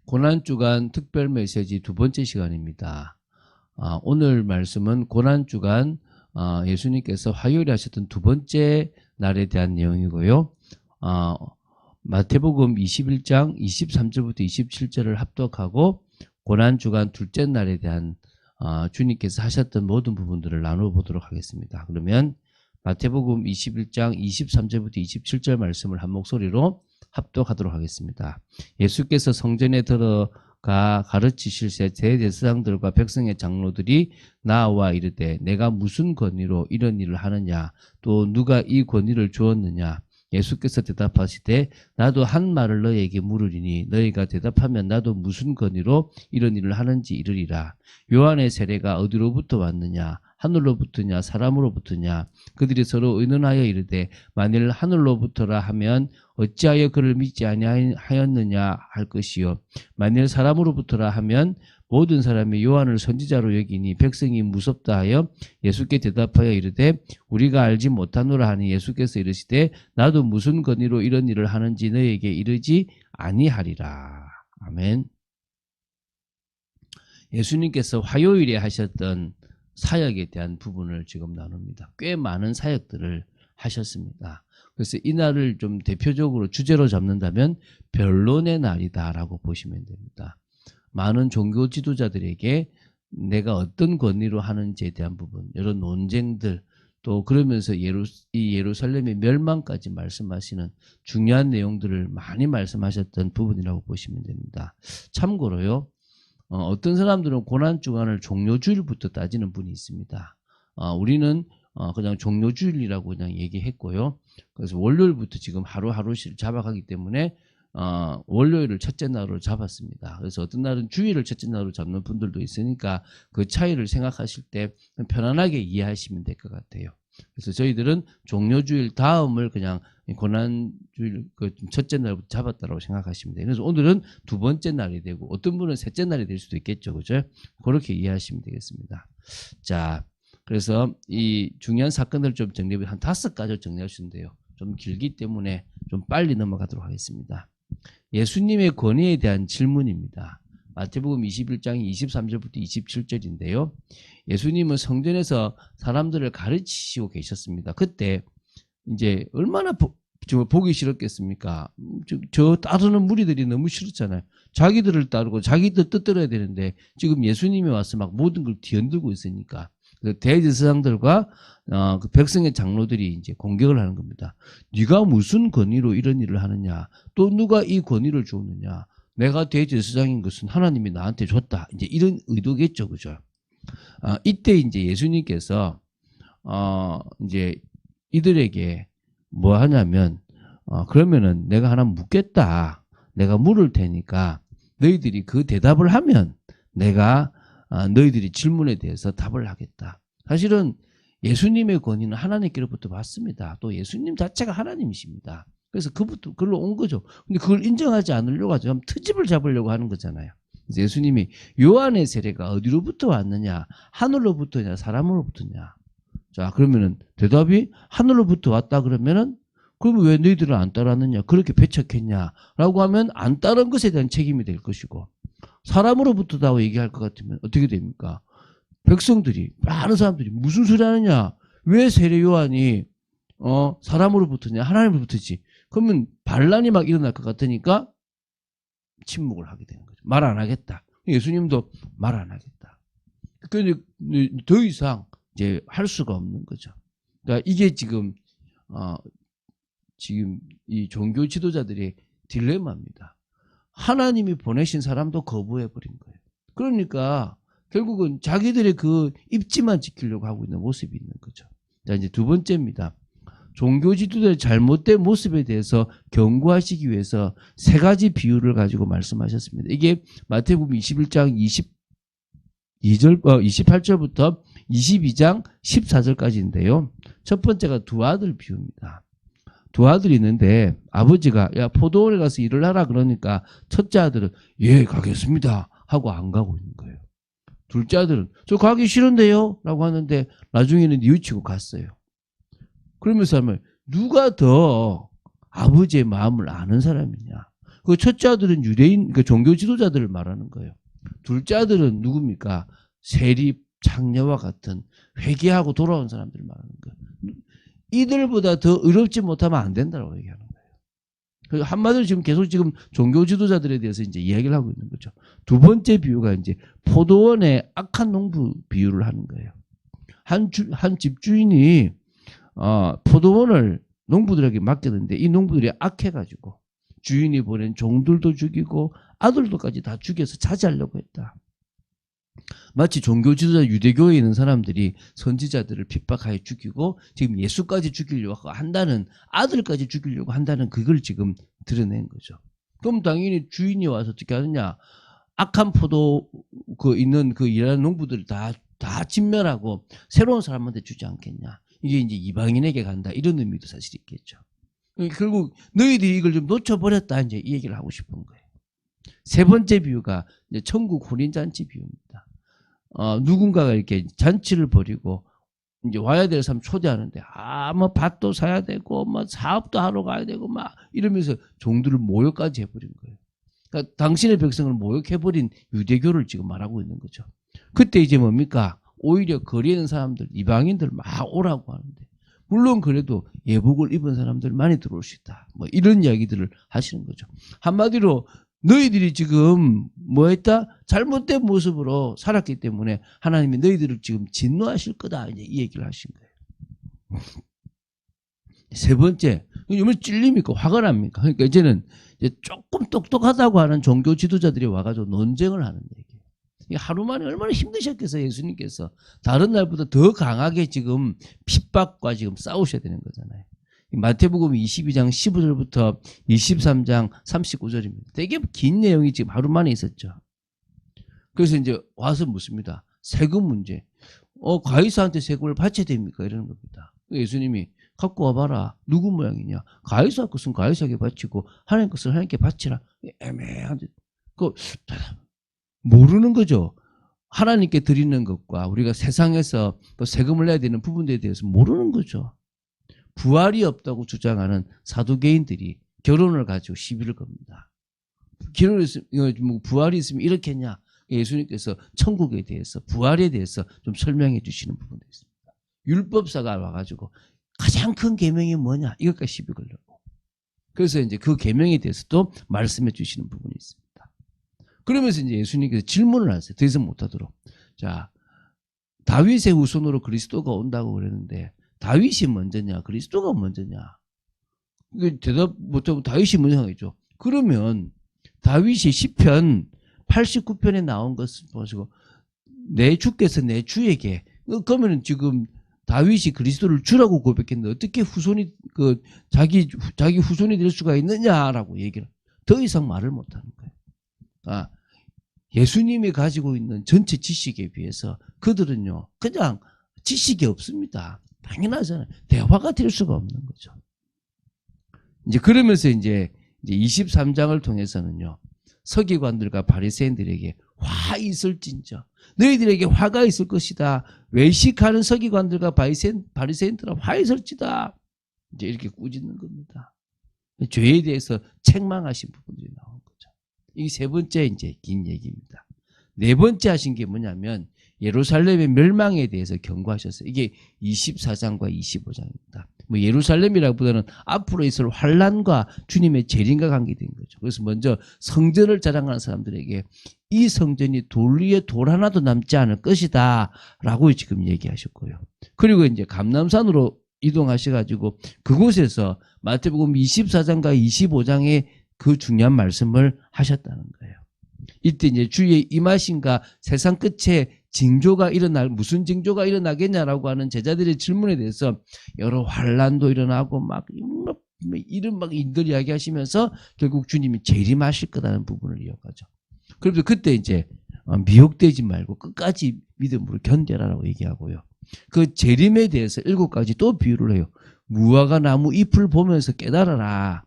고난주간 특별 메시지 두 번째 시간입니다. 오늘 말씀은 고난주간 예수님께서 화요일에 하셨던 두 번째 날에 대한 내용이고요. 마태복음 21장 23절부터 27절을 합독하고 고난주간 둘째 날에 대한 주님께서 하셨던 모든 부분들을 나눠보도록 하겠습니다. 그러면 마태복음 21장 23절부터 27절 말씀을 한 목소리로 합독하도록 하겠습니다. 예수께서 성전에 들어가 가르치실새 대제사장들과 백성의 장로들이 나와 이르되 내가 무슨 권위로 이런 일을 하느냐 또 누가 이 권위를 주었느냐. 예수께서 대답하시되 나도 한 말을 너희에게 물으리니 너희가 대답하면 나도 무슨 권위로 이런 일을 하는지 이르리라. 요한의 세례가 어디로부터 왔느냐 하늘로부터냐 사람으로부터냐. 그들이 서로 의논하여 이르되 만일 하늘로부터라 하면 어찌하여 그를 믿지 아니하였느냐 할 것이요 만일 사람으로부터라 하면 모든 사람이 요한을 선지자로 여기니 백성이 무섭다 하여 예수께 대답하여 이르되 우리가 알지 못하노라 하니 예수께서 이르시되 나도 무슨 권위로 이런 일을 하는지 너희에게 이르지 아니하리라. 아멘. 예수님께서 화요일에 하셨던 사역에 대한 부분을 지금 나눕니다. 꽤 많은 사역들을 하셨습니다. 그래서 이 날을 좀 대표적으로 주제로 잡는다면 변론의 날이다라고 보시면 됩니다. 많은 종교 지도자들에게 내가 어떤 권위로 하는지에 대한 부분, 이런 논쟁들, 또 그러면서 이 예루살렘의 멸망까지 말씀하시는 중요한 내용들을 많이 말씀하셨던 부분이라고 보시면 됩니다. 참고로요. 어떤 사람들은 고난주간을 종료주일부터 따지는 분이 있습니다. 우리는 그냥 종료주일이라고 그냥 얘기했고요. 그래서 월요일부터 지금 하루하루씩 잡아가기 때문에 월요일을 첫째 날로 잡았습니다. 그래서 어떤 날은 주일을 첫째 날로 잡는 분들도 있으니까 그 차이를 생각하실 때 편안하게 이해하시면 될 것 같아요. 그래서 저희들은 종료주일 다음을 그냥 고난주일 그 첫째 날부터 잡았다고 생각하시면 돼요. 그래서 오늘은 두 번째 날이 되고 어떤 분은 셋째 날이 될 수도 있겠죠. 그죠? 그렇게 이해하시면 되겠습니다. 자, 그래서 이 중요한 사건들을 좀 정리해 한 5가지 정리하시면 돼요. 좀 길기 때문에 좀 빨리 넘어가도록 하겠습니다. 예수님의 권위에 대한 질문입니다. 마태복음 21장 23절부터 27절인데요. 예수님은 성전에서 사람들을 가르치시고 계셨습니다. 그때 이제 얼마나 보기 싫었겠습니까? 저 따르는 무리들이 너무 싫었잖아요. 자기들을 따르고 자기들 뜻대로 되는데 지금 예수님이 와서 막 모든 걸 뒤흔들고 있으니까 대제사장들과 그 백성의 장로들이 이제 공격을 하는 겁니다. 네가 무슨 권위로 이런 일을 하느냐? 또 누가 이 권위를 주었느냐? 내가 대제사장인 것은 하나님이 나한테 줬다. 이제 이런 의도겠죠, 그죠? 이때 이제 예수님께서 이제 이들에게 뭐 하냐면 그러면은 내가 하나 묻겠다. 내가 물을 테니까 너희들이 그 대답을 하면 내가 너희들이 질문에 대해서 답을 하겠다. 사실은 예수님의 권위는 하나님께로부터 받습니다. 또 예수님 자체가 하나님이십니다. 그래서 그걸로 온 거죠. 근데 그걸 인정하지 않으려고 하죠. 트집을 잡으려고 하는 거잖아요. 그래서 예수님이 요한의 세례가 어디로부터 왔느냐? 하늘로부터냐? 사람으로부터냐? 자, 그러면은 대답이 하늘로부터 왔다 그러면은 그러면 왜 너희들은 안 따랐느냐? 그렇게 배척했냐? 라고 하면 안 따른 것에 대한 책임이 될 것이고 사람으로부터다고 얘기할 것 같으면 어떻게 됩니까? 백성들이 많은 사람들이 무슨 소리 하느냐? 왜 세례 요한이 사람으로부터냐? 하나님으로부터지. 그러면 반란이 막 일어날 것 같으니까 침묵을 하게 되는 거죠. 말 안 하겠다. 예수님도 말 안 하겠다. 그런데 더 이상 이제 할 수가 없는 거죠. 그러니까 이게 지금 이 종교 지도자들의 딜레마입니다. 하나님이 보내신 사람도 거부해버린 거예요. 그러니까 결국은 자기들의 그 입지만 지키려고 하고 있는 모습이 있는 거죠. 자, 이제 두 번째입니다. 종교 지도자의 잘못된 모습에 대해서 경고하시기 위해서 3가지 비유를 가지고 말씀하셨습니다. 이게 마태복음 21장 28절부터 22장 14절까지인데요. 첫 번째가 두 아들 비유입니다. 두 아들이 있는데 아버지가 야 포도원에 가서 일을 하라 그러니까 첫째 아들은 예 가겠습니다 하고 안 가고 있는 거예요. 둘째 아들은 저 가기 싫은데요 라고 하는데 나중에는 뉘우치고 갔어요. 그러면서 하면 누가 더 아버지의 마음을 아는 사람이냐. 그 첫째 아들은 유대인, 그 종교 지도자들을 말하는 거예요. 둘째 아들은 누굽니까? 세립, 창녀와 같은 회개하고 돌아온 사람들을 말하는 거예요. 이들보다 더 의롭지 못하면 안 된다고 얘기하는 거예요. 한마디로 지금 계속 지금 종교 지도자들에 대해서 이제 이야기를 하고 있는 거죠. 두 번째 비유가 이제 포도원의 악한 농부 비유를 하는 거예요. 한 집주인이 포도원을 농부들에게 맡겼는데 이 농부들이 악해가지고 주인이 보낸 종들도 죽이고 아들도까지 다 죽여서 차지하려고 했다. 마치 종교 지도자 유대교에 있는 사람들이 선지자들을 핍박하여 죽이고 지금 예수까지 죽이려고 한다는, 아들까지 죽이려고 한다는 그걸 지금 드러낸 거죠. 그럼 당연히 주인이 와서 어떻게 하느냐? 악한 포도 있는 그 일하는 농부들을 다 진멸하고 새로운 사람한테 주지 않겠냐? 이게 이제 이방인에게 간다, 이런 의미도 사실 있겠죠. 결국 너희들이 이걸 좀 놓쳐버렸다, 이제 이 얘기를 하고 싶은 거예요. 세 번째 비유가 이제 천국 혼인잔치 비유입니다. 누군가가 이렇게 잔치를 벌이고 이제 와야 될 사람 초대하는데 뭐 밭도 사야 되고 뭐 사업도 하러 가야 되고 막 이러면서 종들을 모욕까지 해버린 거예요. 그러니까 당신의 백성을 모욕해버린 유대교를 지금 말하고 있는 거죠. 그때 이제 뭡니까? 오히려 거리에 있는 사람들, 이방인들 막 오라고 하는데, 물론 그래도 예복을 입은 사람들 많이 들어올 수 있다, 뭐 이런 이야기들을 하시는 거죠. 한마디로 너희들이 지금 뭐 했다? 잘못된 모습으로 살았기 때문에 하나님이 너희들을 지금 진노하실 거다, 이제 이 얘기를 하신 거예요. 세 번째, 왜 찔립니까? 화가 납니까? 그러니까 이제는 이제 조금 똑똑하다고 하는 종교 지도자들이 와가지고 논쟁을 하는 얘기예요. 하루 만에 얼마나 힘드셨겠어요, 예수님께서. 다른 날보다 더 강하게 지금 핍박과 지금 싸우셔야 되는 거잖아요. 마태복음 22장 15절부터 23장 39절입니다. 되게 긴 내용이 지금 하루 만에 있었죠. 그래서 이제 와서 묻습니다. 세금 문제. 가이사한테 세금을 바쳐야 됩니까? 이러는 겁니다. 예수님이 갖고 와봐라. 누구 모양이냐? 가이사 것은 가이사에게 바치고 하나님 것은 하나님께 바치라. 애매한데. 모르는 거죠. 하나님께 드리는 것과 우리가 세상에서 또 세금을 내야 되는 부분에 대해서 모르는 거죠. 부활이 없다고 주장하는 사두개인들이 결혼을 가지고 시비를 겁니다. 부활이 있으면 이렇게 했냐? 예수님께서 천국에 대해서, 부활에 대해서 좀 설명해 주시는 부분도 있습니다. 율법사가 와가지고 가장 큰 계명이 뭐냐? 이것까지 시비 걸려고. 그래서 이제 그 계명에 대해서도 말씀해 주시는 부분이 있습니다. 그러면서 이제 예수님께서 질문을 하세요. 더 이상 못하도록. 자, 다윗의 후손으로 그리스도가 온다고 그랬는데 다윗이 먼저냐, 그리스도가 먼저냐? 대답 못하고 다윗이 먼저 하겠죠. 그러면 다윗이 시편 89편에 나온 것을 보시고 내 주께서 내 주에게, 그러면 지금 다윗이 그리스도를 주라고 고백했는데 어떻게 후손이 자기 후손이 될 수가 있느냐라고 얘기를, 더 이상 말을 못하는 거예요. 예수님이 가지고 있는 전체 지식에 비해서 그들은요 그냥 지식이 없습니다. 당연하잖아요. 대화가 될 수가 없는 거죠. 이제 그러면서 이제 23장을 통해서는요, 서기관들과 바리새인들에게 화 있을진저, 너희들에게 화가 있을 것이다. 외식하는 서기관들과 바리새인들은 화 있을지다. 이제 이렇게 꾸짖는 겁니다. 죄에 대해서 책망하신 부분들이 나온 거죠. 이게 세 번째 이제 긴 얘기입니다. 네 번째 하신 게 뭐냐면 예루살렘의 멸망에 대해서 경고하셨어요. 이게 24장과 25장입니다. 뭐 예루살렘이라기보다는 앞으로 있을 환란과 주님의 재림과 관계된 거죠. 그래서 먼저 성전을 자랑하는 사람들에게 이 성전이 돌 위에 돌 하나도 남지 않을 것이다 라고 지금 얘기하셨고요. 그리고 이제 감람산으로 이동하셔가지고 그곳에서 마태복음 24장과 25장의 그 중요한 말씀을 하셨다는 거예요. 이때 이제 주의 임하심과 세상 끝에 징조가 무슨 징조가 일어나겠냐라고 하는 제자들의 질문에 대해서 여러 환란도 일어나고 이런 인들 이야기하시면서 결국 주님이 재림하실 거라는 부분을 이어가죠. 그래서 그때 이제 미혹되지 말고 끝까지 믿음으로 견뎌라라고 얘기하고요. 그 재림에 대해서 7가지 또 비유를 해요. 무화과 나무 잎을 보면서 깨달아라.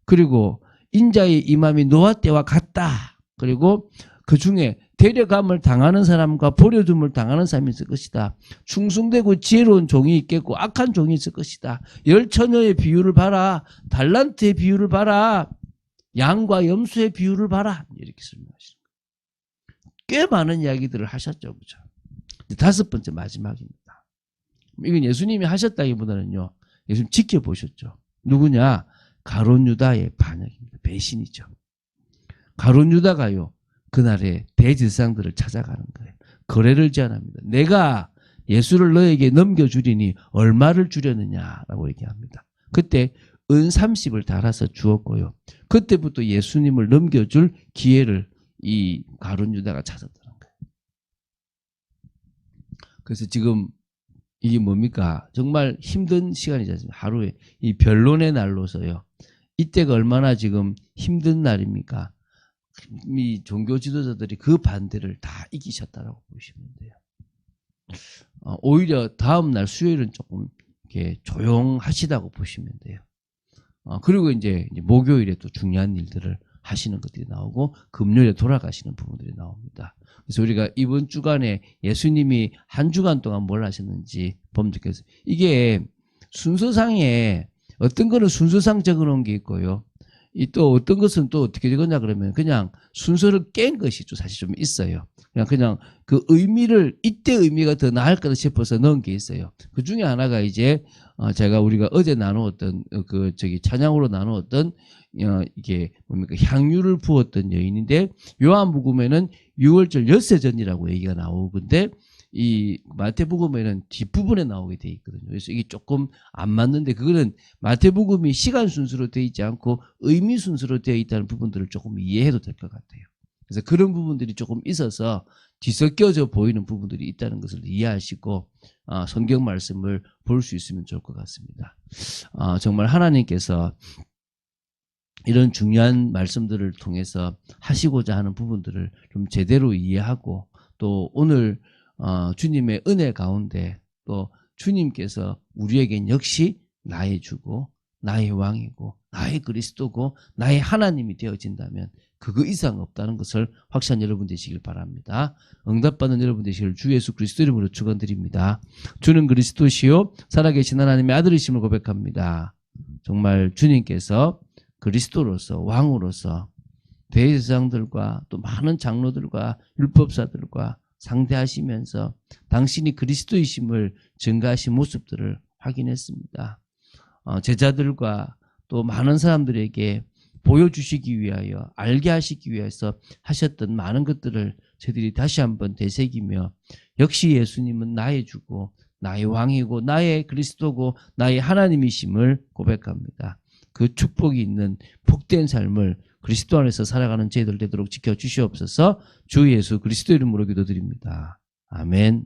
그리고 인자의 임함이 노아 때와 같다. 그리고 그 중에 데려감을 당하는 사람과 버려둠을 당하는 사람이 있을 것이다. 충성되고 지혜로운 종이 있겠고 악한 종이 있을 것이다. 10처녀의 비유를 봐라. 달란트의 비유를 봐라. 양과 염소의 비유를 봐라. 이렇게 설명하시는 거예요. 꽤 많은 이야기들을 하셨죠. 그죠? 다섯 번째 마지막입니다. 이건 예수님이 하셨다기보다는요. 예수님 지켜보셨죠. 누구냐? 가룟 유다의 반역입니다. 배신이죠. 가룟 유다가요. 그날에 대제사장들을 찾아가는 거예요. 거래를 제안합니다. 내가 예수를 너에게 넘겨주리니 얼마를 주려느냐라고 얘기합니다. 그때 은 30을 달아서 주었고요. 그때부터 예수님을 넘겨줄 기회를 이 가룟 유다가 찾았다는 거예요. 그래서 지금 이게 뭡니까? 정말 힘든 시간이지 않습니까? 하루에 이 변론의 날로서요. 이때가 얼마나 지금 힘든 날입니까? 이 종교 지도자들이 그 반대를 다 이기셨다라고 보시면 돼요. 오히려 다음 날 수요일은 조금 이렇게 조용하시다고 보시면 돼요. 그리고 이제 목요일에 또 중요한 일들을 하시는 것들이 나오고 금요일에 돌아가시는 부분들이 나옵니다. 그래서 우리가 이번 주간에 예수님이 한 주간 동안 뭘 하셨는지 보면 좋겠어요. 이게 순서상에 어떤 거는 순서상 적어놓은 게 있고요. 또 어떤 것은 또 어떻게 적었냐 그러면 그냥 순서를 깬 것이 좀 사실 좀 있어요. 그냥 그 의미를 이때 의미가 더 나을 거다 싶어서 넣은 게 있어요. 그 중에 하나가 이제 제가 우리가 어제 나누었던 찬양으로 나누었던 이게 뭡니까 향유를 부었던 여인인데 요한복음에는 6월절 엿새전이라고 얘기가 나오는데 이 마태복음에는 뒷부분에 나오게 돼 있거든요. 그래서 이게 조금 안 맞는데 그거는 마태복음이 시간 순서로 되어 있지 않고 의미 순서로 되어 있다는 부분들을 조금 이해해도 될 것 같아요. 그래서 그런 부분들이 조금 있어서 뒤섞여져 보이는 부분들이 있다는 것을 이해하시고 성경 말씀을 볼 수 있으면 좋을 것 같습니다. 정말 하나님께서 이런 중요한 말씀들을 통해서 하시고자 하는 부분들을 좀 제대로 이해하고 또 오늘 주님의 은혜 가운데 또 주님께서 우리에겐 역시 나의 주고 나의 왕이고 나의 그리스도고 나의 하나님이 되어진다면 그거 이상 없다는 것을 확신한 여러분 되시길 바랍니다. 응답받는 여러분 되시길 주 예수 그리스도 이름으로 축원드립니다. 주는 그리스도시요 살아계신 하나님의 아들이심을 고백합니다. 정말 주님께서 그리스도로서 왕으로서 대제사장들과 또 많은 장로들과 율법사들과 상대하시면서 당신이 그리스도이심을 증가하신 모습들을 확인했습니다. 제자들과 또 많은 사람들에게 보여주시기 위하여 알게 하시기 위해서 하셨던 많은 것들을 저희들이 다시 한번 되새기며 역시 예수님은 나의 주고 나의 왕이고 나의 그리스도고 나의 하나님이심을 고백합니다. 그 축복이 있는 복된 삶을 그리스도 안에서 살아가는 저희들 되도록 지켜주시옵소서. 주 예수 그리스도 이름으로 기도드립니다. 아멘.